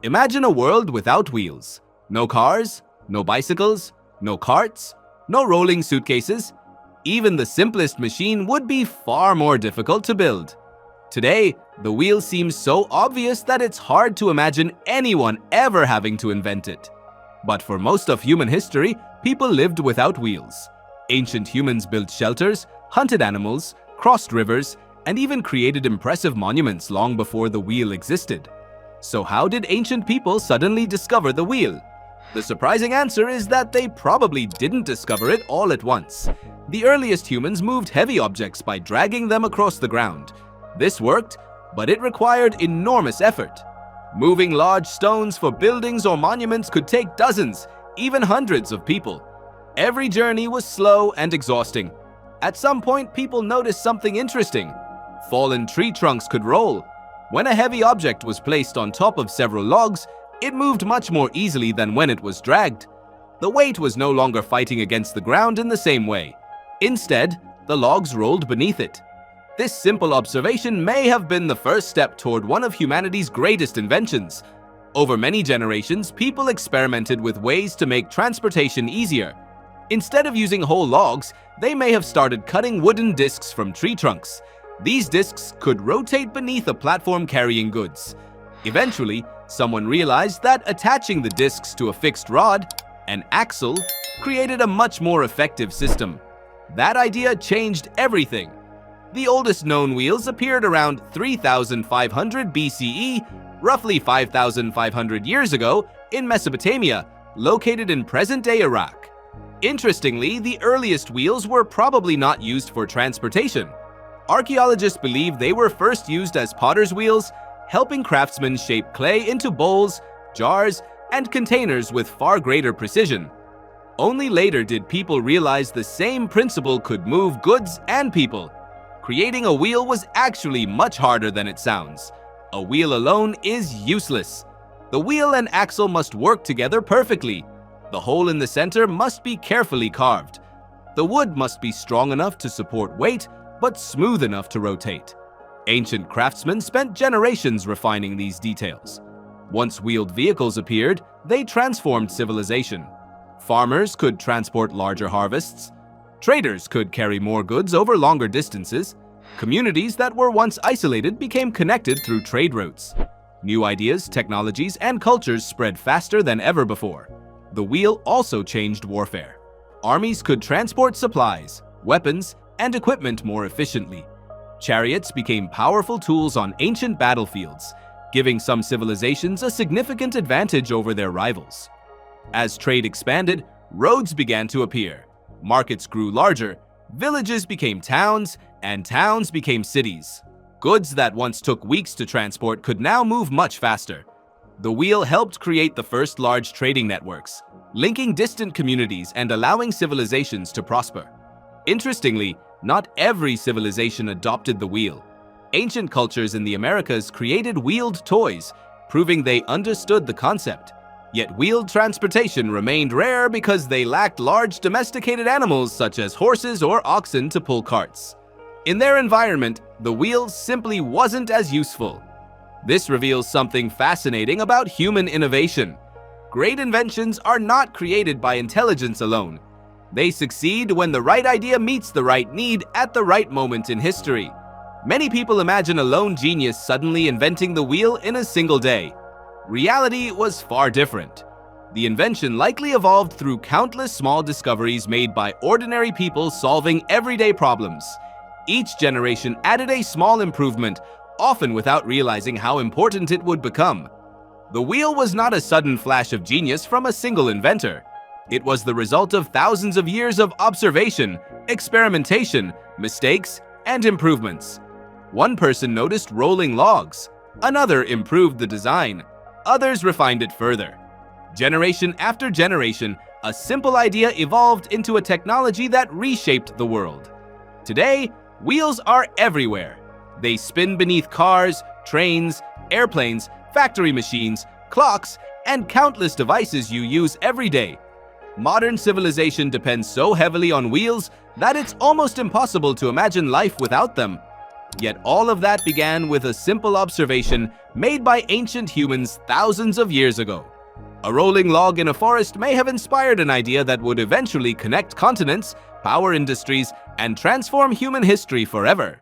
Imagine a world without wheels. No cars, no bicycles, no carts, no rolling suitcases. Even the simplest machine would be far more difficult to build. Today, the wheel seems so obvious that it's hard to imagine anyone ever having to invent it. But for most of human history, people lived without wheels. Ancient humans built shelters, hunted animals, crossed rivers, and even created impressive monuments long before the wheel existed. So how did ancient people suddenly discover the wheel? The surprising answer is that they probably didn't discover it all at once. The earliest humans moved heavy objects by dragging them across the ground. This worked, but it required enormous effort. Moving large stones for buildings or monuments could take dozens, even hundreds of people. Every journey was slow and exhausting. At some point, people noticed something interesting. Fallen tree trunks could roll. When a heavy object was placed on top of several logs, it moved much more easily than when it was dragged. The weight was no longer fighting against the ground in the same way. Instead, the logs rolled beneath it. This simple observation may have been the first step toward one of humanity's greatest inventions. Over many generations, people experimented with ways to make transportation easier. Instead of using whole logs, they may have started cutting wooden discs from tree trunks. These discs could rotate beneath a platform carrying goods. Eventually, someone realized that attaching the discs to a fixed rod, an axle, created a much more effective system. That idea changed everything. The oldest known wheels appeared around 3500 BCE, roughly 5,500 years ago, in Mesopotamia, located in present-day Iraq. Interestingly, the earliest wheels were probably not used for transportation. Archaeologists believe they were first used as potter's wheels, helping craftsmen shape clay into bowls, jars, and containers with far greater precision. Only later did people realize the same principle could move goods and people. Creating a wheel was actually much harder than it sounds. A wheel alone is useless. The wheel and axle must work together perfectly. The hole in the center must be carefully carved. The wood must be strong enough to support weight, but smooth enough to rotate. Ancient craftsmen spent generations refining these details. Once wheeled vehicles appeared, they transformed civilization. Farmers could transport larger harvests. Traders could carry more goods over longer distances. Communities that were once isolated became connected through trade routes. New ideas, technologies, and cultures spread faster than ever before. The wheel also changed warfare. Armies could transport supplies, weapons, and equipment more efficiently. Chariots became powerful tools on ancient battlefields, giving some civilizations a significant advantage over their rivals. As trade expanded, roads began to appear. Markets grew larger, villages became towns, and towns became cities. Goods that once took weeks to transport could now move much faster. The wheel helped create the first large trading networks, linking distant communities and allowing civilizations to prosper. Interestingly, not every civilization adopted the wheel. Ancient cultures in the Americas created wheeled toys, proving they understood the concept. Yet wheeled transportation remained rare because they lacked large domesticated animals such as horses or oxen to pull carts. In their environment, the wheel simply wasn't as useful. This reveals something fascinating about human innovation. Great inventions are not created by intelligence alone. They succeed when the right idea meets the right need at the right moment in history. Many people imagine a lone genius suddenly inventing the wheel in a single day. Reality was far different. The invention likely evolved through countless small discoveries made by ordinary people solving everyday problems. Each generation added a small improvement, often without realizing how important it would become. The wheel was not a sudden flash of genius from a single inventor. It was the result of thousands of years of observation, experimentation, mistakes, and improvements. One person noticed rolling logs. Another improved the design. Others refined it further. Generation after generation, a simple idea evolved into a technology that reshaped the world. Today, wheels are everywhere. They spin beneath cars, trains, airplanes, factory machines, clocks, and countless devices you use every day. Modern civilization depends so heavily on wheels that it's almost impossible to imagine life without them. Yet all of that began with a simple observation made by ancient humans thousands of years ago. A rolling log in a forest may have inspired an idea that would eventually connect continents, power industries, and transform human history forever.